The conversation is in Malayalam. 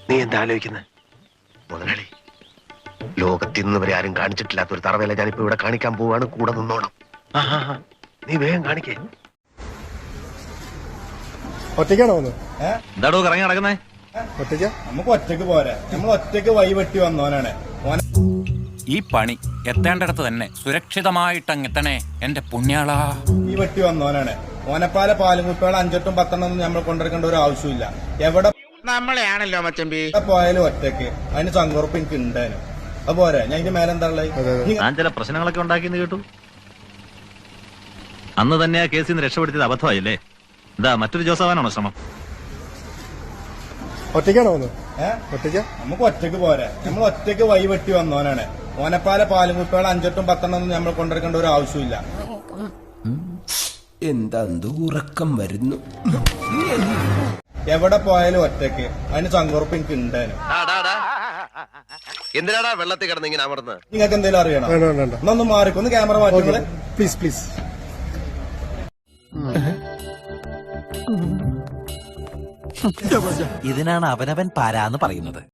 നീ എന്താ ആലോചിക്കുന്നത്? മുതലാളി, ലോകത്തിന്ന് വരെ ആരും കാണിച്ചിട്ടില്ലാത്ത ഒരു തറവേല ഞാനിപ്പോ ഇവിടെ കാണിക്കാൻ പോവാണ്. കൂടെ നിന്നോണം. നീ വേഗം കാണിക്കേ. ഒറ്റയ്ക്കാണോ വന്നത്? എന്താടോ കറങ്ങി നടക്കുന്നേ? ഒറ്റയ്ക്കാ? നമുക്ക് ഒറ്റക്ക് പോരാ. നമ്മൾ ഒറ്റക്ക് വഴി വെട്ടി വന്നവനാണ്. ഈ പണി എത്തേണ്ടടത്ത് തന്നെ സുരക്ഷിതമായിട്ടങ്ങെത്തണേ എന്റെ പുണ്യാളാ. ഈ വെട്ടി വന്നവനാണ്. ഓനപ്പാല പാലും കുട്ടികൾ 5-8 10 നമ്മൾ കൊണ്ടിരിക്കേണ്ട ഒരു ആവശ്യമില്ല. എവിടെ നമ്മളെയാണല്ലോ മച്ചമ്പി പോയാലും ഒറ്റക്ക് അതിന് ചങ്കുറപ്പ് എനിക്ക് ഉണ്ടായിരുന്നു. അത് പോരാ. ഞാൻ ഇതിന്റെ മേലെന്താ ഉള്ളത്? ഞാൻ ചില പ്രശ്നങ്ങളൊക്കെ ഉണ്ടാക്കിയെന്ന് കേട്ടു. അന്ന് തന്നെ ആ കേസിൽ നിന്ന് രക്ഷപ്പെടുത്തിയത് അബദ്ധമായില്ലേ? എന്താ മറ്റൊരു ജോസഫാനാണോ ശ്രമം? ഒറ്റയ്ക്കാണോ വന്നത്? ഒറ്റയ്ക്കാ? നമുക്ക് ഒറ്റക്ക് പോരാ. നമ്മൾ ഒറ്റക്ക് വഴി വെട്ടി വന്നവനാണ്. ഓനപ്പാല പാലും കുട്ടികൾ 5-8 10 നമ്മൾ കൊണ്ടിരിക്കേണ്ട ഒരു ആവശ്യമില്ല. എന്താ ഉറക്കം വരുന്നു. എവിടെ പോയാലും ഒറ്റക്ക് അതിന് ചങ്കുറപ്പ് എനിക്ക് ഉണ്ടായിരുന്നു. എന്തിനാടാ വെള്ളത്തിൽ കിടന്ന് ഇങ്ങനെ അമർന്ന്? നിങ്ങൾക്ക് എന്തെങ്കിലും അറിയണം? വേണ്ട വേണ്ട വേണ്ട. എന്നൊന്ന് മാറിക്കൊന്ന് ക്യാമറ മാറ്റുകളെ പ്ലീസ് പ്ലീസ്. ഇതിനാണ് അവനവൻ പാരാന്ന് പറയുന്നത്.